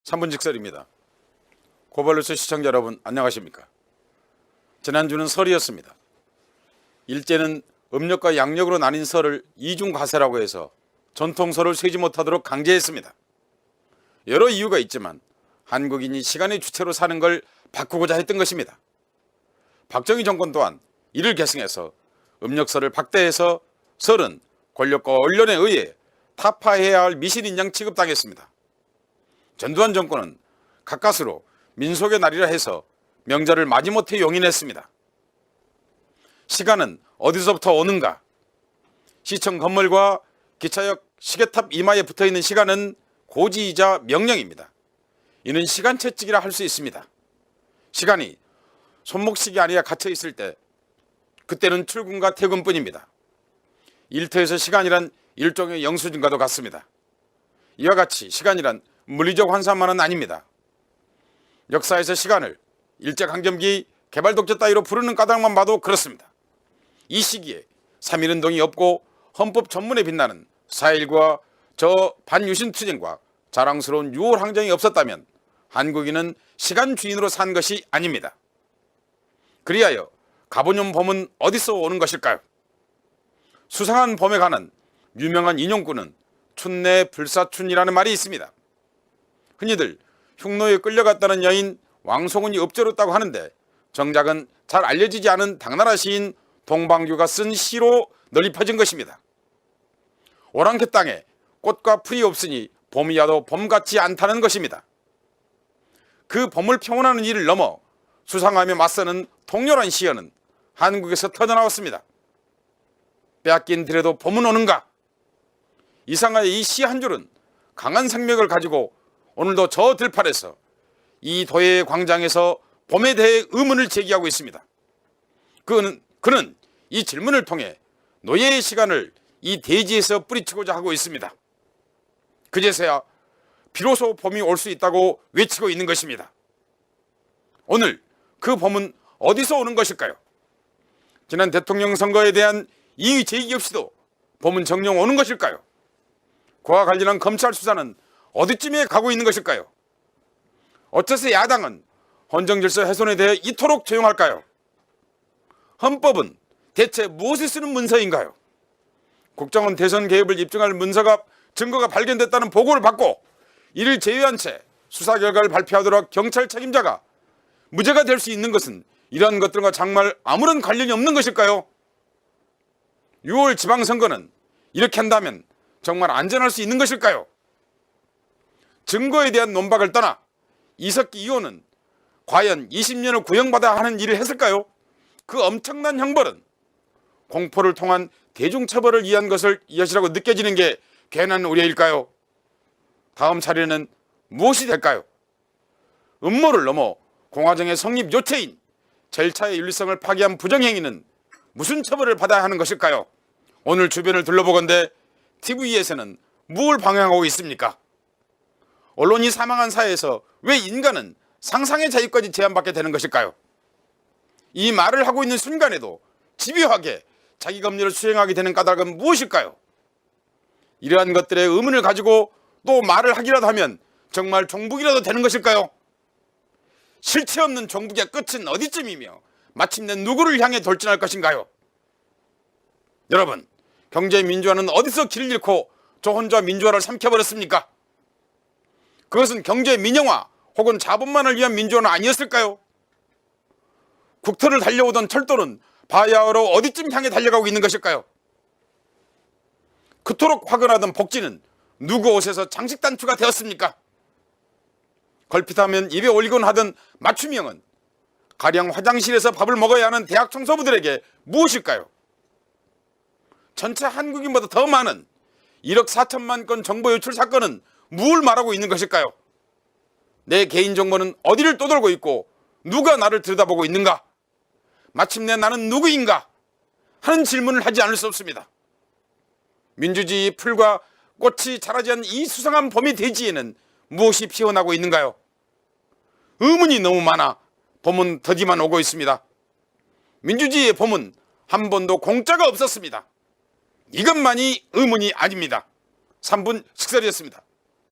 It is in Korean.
3분 직설입니다. 고발뉴스 시청자 여러분 안녕하십니까. 지난주는 설이었습니다. 일제는 음력과 양력으로 나뉜 설을 이중과세라고 해서 전통설을 세지 못하도록 강제했습니다. 여러 이유가 있지만 한국인이 시간의 주체로 사는 걸 바꾸고자 했던 것입니다. 박정희 정권 또한 이를 계승해서 음력설을 박대해서 설은 권력과 언론에 의해 타파해야 할 미신인 양 취급당했습니다. 전두환 정권은 가까스로 민속의 날이라 해서 명절을 마지못해 용인했습니다. 시간은 어디서부터 오는가? 시청 건물과 기차역 시계탑 이마에 붙어있는 시간은 고지이자 명령입니다. 이는 시간 채찍이라 할 수 있습니다. 시간이 손목시계 안에 갇혀 있을 때 그때는 출근과 퇴근뿐입니다. 일터에서 시간이란 일종의 영수증과도 같습니다. 이와 같이 시간이란 물리적 환산만은 아닙니다. 역사에서 시간을 일제강점기 개발독재 따위로 부르는 까닭만 봐도 그렇습니다. 이 시기에 3.1운동이 없고 헌법 전문에 빛나는 4.19와 저 반유신투쟁과 자랑스러운 6월 항쟁이 없었다면 한국인은 시간 주인으로 산 것이 아닙니다. 그리하여 가보뇽 봄은 어디서 오는 것일까요? 수상한 봄에 관한 유명한 인용구는 춘내 불사춘이라는 말이 있습니다. 흔히들 흉노에 끌려갔다는 여인 왕송은이 읍조렸다고 하는데 정작은 잘 알려지지 않은 당나라 시인 동방규가 쓴 시로 널리 퍼진 것입니다. 오랑캐 땅에 꽃과 풀이 없으니 봄이 와도 봄 같지 않다는 것입니다. 그 봄을 평온하는 일을 넘어 수상하며 맞서는 통렬한 시연은 한국에서 터져나왔습니다. 빼앗긴 들에도 봄은 오는가? 이상하의 이 시 한 줄은 강한 생명을 가지고 오늘도 저 들판에서 이 도의 광장에서 봄에 대해 의문을 제기하고 있습니다. 그는 이 질문을 통해 노예의 시간을 이 대지에서 뿌리치고자 하고 있습니다. 그제서야 비로소 봄이 올 수 있다고 외치고 있는 것입니다. 오늘 그 봄은 어디서 오는 것일까요? 지난 대통령 선거에 대한 이의 제기 없이도 봄은 정녕 오는 것일까요? 그와 관련한 검찰 수사는 어디쯤에 가고 있는 것일까요? 어째서 야당은 헌정질서 훼손에 대해 이토록 조용할까요? 헌법은 대체 무엇에 쓰는 문서인가요? 국정원 대선 개입을 입증할 문서가 증거가 발견됐다는 보고를 받고 이를 제외한 채 수사 결과를 발표하도록 경찰 책임자가 무죄가 될 수 있는 것은 이러한 것들과 정말 아무런 관련이 없는 것일까요? 6월 지방선거는 이렇게 한다면 정말 안전할 수 있는 것일까요? 증거에 대한 논박을 떠나 이석기 의원은 과연 20년을 구형받아야 하는 일을 했을까요? 그 엄청난 형벌은 공포를 통한 대중처벌을 위한 것이라고 느껴지는 게 괜한 우려일까요? 다음 차례는 무엇이 될까요? 음모를 넘어 공화정의 성립 요체인 절차의 윤리성을 파괴한 부정행위는 무슨 처벌을 받아야 하는 것일까요? 오늘 주변을 둘러보건대 TV에서는 무엇을 방영하고 있습니까? 언론이 사망한 사회에서 왜 인간은 상상의 자유까지 제한받게 되는 것일까요? 이 말을 하고 있는 순간에도 집요하게 자기 검열을 수행하게 되는 까닭은 무엇일까요? 이러한 것들의 의문을 가지고 또 말을 하기라도 하면 정말 종북이라도 되는 것일까요? 실체 없는 종북의 끝은 어디쯤이며 마침내 누구를 향해 돌진할 것인가요? 여러분, 경제민주화는 어디서 길을 잃고 저 혼자 민주화를 삼켜버렸습니까? 그것은 경제민영화 혹은 자본만을 위한 민주화는 아니었을까요? 국토를 달려오던 철도는 바야흐로 어디쯤 향해 달려가고 있는 것일까요? 그토록 화근하던 복지는 누구 옷에서 장식 단추가 되었습니까? 걸핏하면 입에 올리곤 하던 맞춤형은 가령 화장실에서 밥을 먹어야 하는 대학 청소부들에게 무엇일까요? 전체 한국인보다 더 많은 1억 4천만 건 정보 유출 사건은 무엇을 말하고 있는 것일까요? 내 개인정보는 어디를 떠돌고 있고 누가 나를 들여다보고 있는가? 마침내 나는 누구인가? 하는 질문을 하지 않을 수 없습니다. 민주주의의 풀과 꽃이 자라지 않은 이 수상한 봄의 대지에는 무엇이 피어나고 있는가요? 의문이 너무 많아 봄은 더디만 오고 있습니다. 민주주의의 봄은 한 번도 공짜가 없었습니다. 이것만이 의문이 아닙니다. 3분 식설이었습니다.